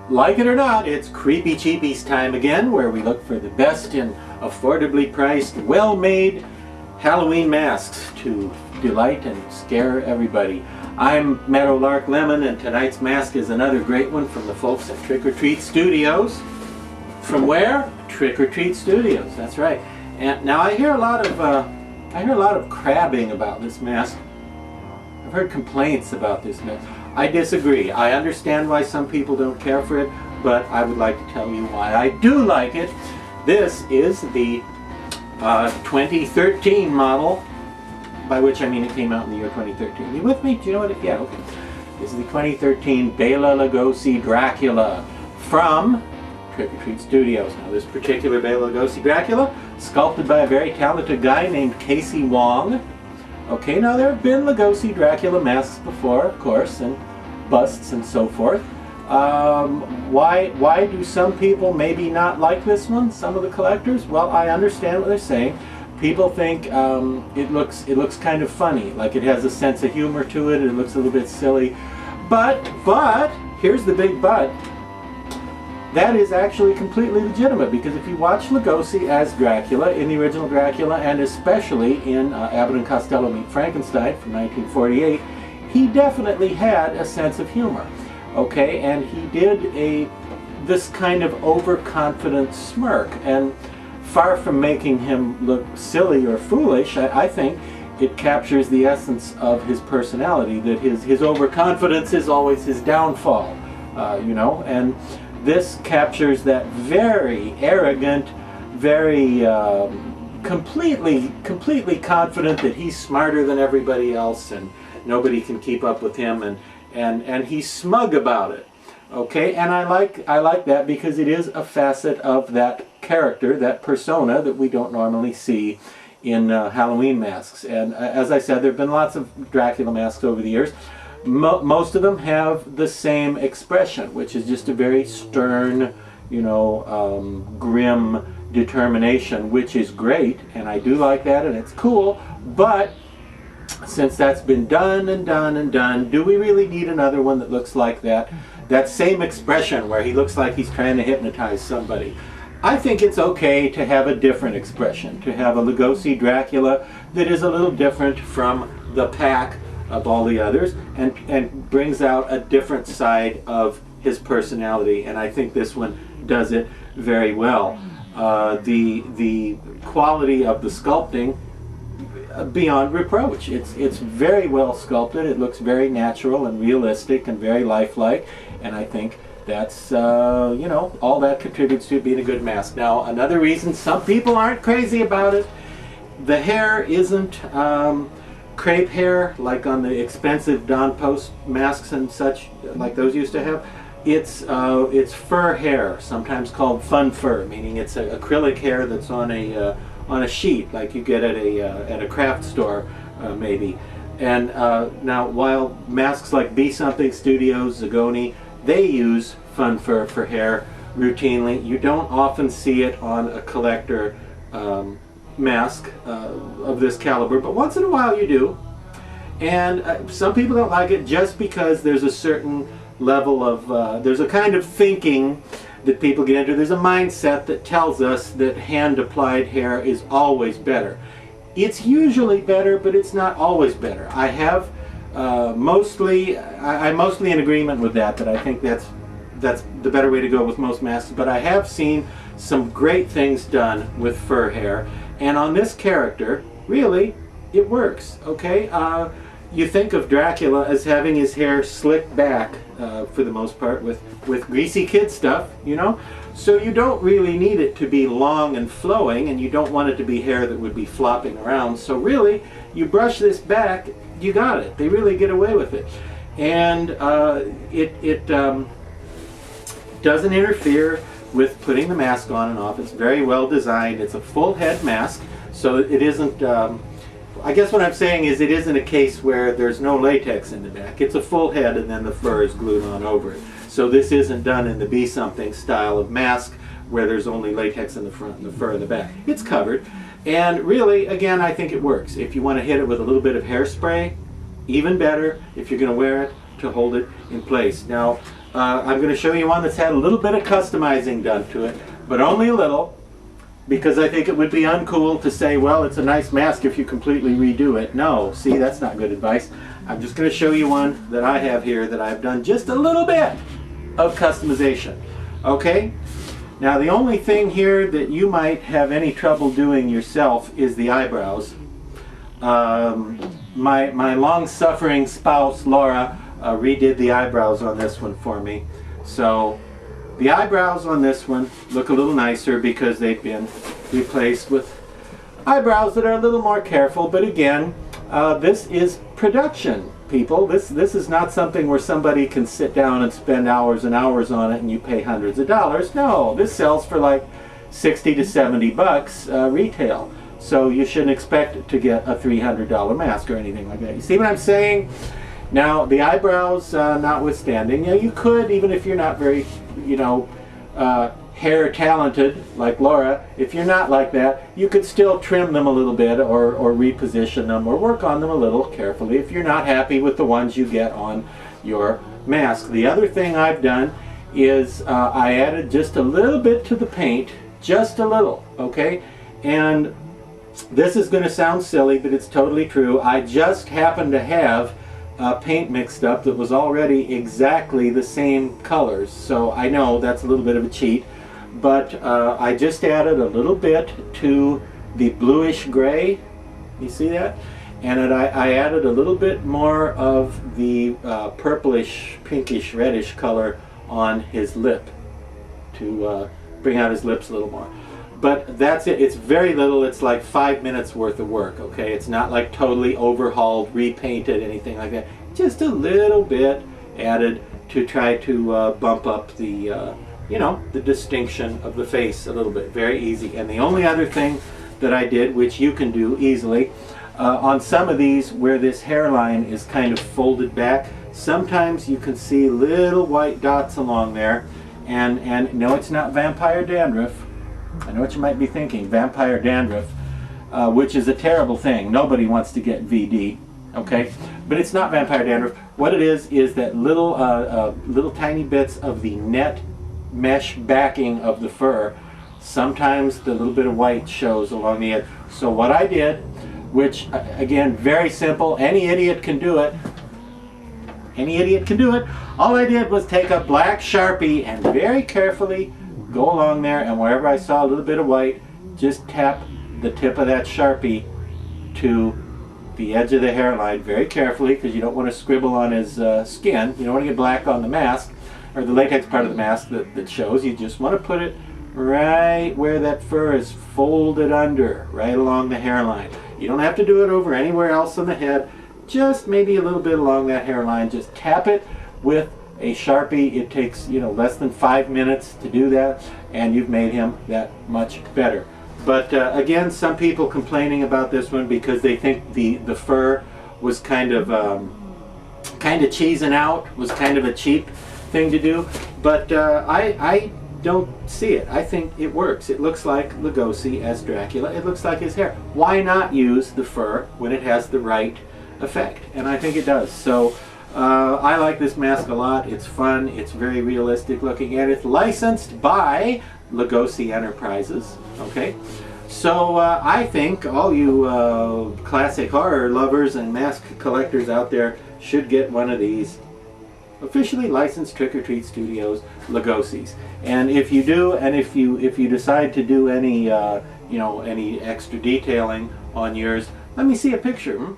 Like it or not, it's Creepy Cheapies time again, where we look for the best in affordably priced, well-made Halloween masks to delight and scare everybody. I'm Meadowlark Lemon, and tonight's mask is another great one from the folks at Trick or Treat Studios. From where? Trick or Treat Studios. That's right. And now I hear a lot of crabbing about this mask. I've heard complaints about this mask. I disagree. I understand why some people don't care for it, but I would like to tell you why I do like it. This is the 2013 model, by which I mean it came out in the year 2013. You with me? Do you know what it is? Yeah, okay. This is the 2013 Bela Lugosi Dracula from Trick or Treat Studios. Now this particular Bela Lugosi Dracula, sculpted by a very talented guy named Casey Wong. Okay, now there have been Lugosi Dracula masks before, of course, and busts and so forth. Why do some people maybe not like this one, some of the collectors? Well, I understand what they're saying. People think it looks kind of funny, like it has a sense of humor to it, it looks a little bit silly. But, here's the big but. That is actually completely legitimate, because if you watch Lugosi as Dracula, in the original Dracula, and especially in Abbott and Costello Meet Frankenstein from 1948, he definitely had a sense of humor. Okay, and he did this kind of overconfident smirk, and far from making him look silly or foolish, I think it captures the essence of his personality, that his overconfidence is always his downfall, you know, and this captures that very arrogant, very completely confident that he's smarter than everybody else and nobody can keep up with him, and he's smug about it. Okay, and I like that because it is a facet of that character, that persona that we don't normally see in Halloween masks. And as I said, there have been lots of Dracula masks over the years. Most of them have the same expression, which is just a very stern, you know, grim determination, which is great, and I do like that, and it's cool. But since that's been done and done and done, do we really need another one that looks like that? That same expression where he looks like he's trying to hypnotize somebody. I think it's okay to have a different expression, to have a Lugosi Dracula that is a little different from the pack of all the others, and brings out a different side of his personality, and I think this one does it very well. The quality of the sculpting, beyond reproach. It's very well sculpted. It looks very natural and realistic and very lifelike, and I think that's you know, all that contributes to it being a good mask. Now, another reason some people aren't crazy about it, the hair isn't crepe hair like on the expensive Don Post masks and such, like those used to have. It's fur hair, sometimes called fun fur, meaning it's acrylic hair that's on a sheet like you get at a craft store, maybe. And now, while masks like Be Something Studios, Zagoni, they use fun fur for hair routinely, you don't often see it on a collector mask of this caliber, but once in a while you do. And some people don't like it just because there's a certain level of, there's a kind of thinking that people get into. There's a mindset that tells us that hand-applied hair is always better. It's usually better, but it's not always better. I have I'm mostly in agreement with that I think that's the better way to go with most masks, but I have seen some great things done with fur hair, and on this character, really, it works, okay? You think of Dracula as having his hair slicked back, for the most part, with greasy kid stuff, you know? So you don't really need it to be long and flowing, and you don't want it to be hair that would be flopping around. So really, you brush this back, you got it. They really get away with it. And it doesn't interfere with putting the mask on and off. It's very well designed. It's a full head mask, so it isn't, I guess what I'm saying is it isn't a case where there's no latex in the back. It's a full head and then the fur is glued on over it. So this isn't done in the Be Something style of mask where there's only latex in the front and the fur in the back. It's covered. And really, again, I think it works. If you want to hit it with a little bit of hairspray, even better if you're going to wear it to hold it in place. Now, I'm going to show you one that's had a little bit of customizing done to it, but only a little, because I think it would be uncool to say, well, it's a nice mask if you completely redo it. No, see, that's not good advice. I'm just going to show you one that I have here that I've done just a little bit of customization. Okay? Now, the only thing here that you might have any trouble doing yourself is the eyebrows. My long-suffering spouse, Laura, redid the eyebrows on this one for me. So the eyebrows on this one look a little nicer because they've been replaced with eyebrows that are a little more careful. But again, this is production, people. This is not something where somebody can sit down and spend hours and hours on it and you pay hundreds of dollars. No, this sells for like 60 to 70 bucks retail. So you shouldn't expect to get a $300 mask or anything like that. You see what I'm saying? Now, the eyebrows notwithstanding, you could, even if you're not very, hair talented like Laura, if you're not like that, you could still trim them a little bit or reposition them or work on them a little carefully if you're not happy with the ones you get on your mask. The other thing I've done is I added just a little bit to the paint, just a little, okay? And this is going to sound silly, but it's totally true. I just happened to have paint mixed up that was already exactly the same colors. So I know that's a little bit of a cheat, but I just added a little bit to the bluish gray. You see that? And I added a little bit more of the purplish, pinkish, reddish color on his lip to bring out his lips a little more. But that's it. It's very little. It's like 5 minutes worth of work, okay? It's not like totally overhauled, repainted, anything like that. Just a little bit added to try to bump up the, the distinction of the face a little bit. Very easy. And the only other thing that I did, which you can do easily, on some of these where this hairline is kind of folded back, sometimes you can see little white dots along there. And no, it's not vampire dandruff. I know what you might be thinking, vampire dandruff, which is a terrible thing. Nobody wants to get VD, okay? But it's not vampire dandruff. What it is that little tiny bits of the net mesh backing of the fur. Sometimes the little bit of white shows along the edge. So what I did, which again, very simple, any idiot can do it. Any idiot can do it. All I did was take a black Sharpie and very carefully go along there, and wherever I saw a little bit of white, just tap the tip of that Sharpie to the edge of the hairline very carefully, because you don't want to scribble on his skin. You don't want to get black on the mask, or the latex part of the mask that shows. You just want to put it right where that fur is folded under, right along the hairline. You don't have to do it over anywhere else on the head, just maybe a little bit along that hairline. Just tap it with a Sharpie. It takes less than 5 minutes to do that, and you've made him that much better. But again, some people complaining about this one because they think the fur was kind of cheesing out, was kind of a cheap thing to do. But I don't see it. I think it works. It looks like Lugosi as Dracula. It looks like his hair. Why not use the fur when it has the right effect? And I think it does. So I like this mask a lot. It's fun, it's very realistic looking, and it's licensed by Lugosi Enterprises. Okay, so I think all you classic horror lovers and mask collectors out there should get one of these officially licensed Trick or Treat Studios Lugosis. And if you do, and if you decide to do any any extra detailing on yours, let me see a picture.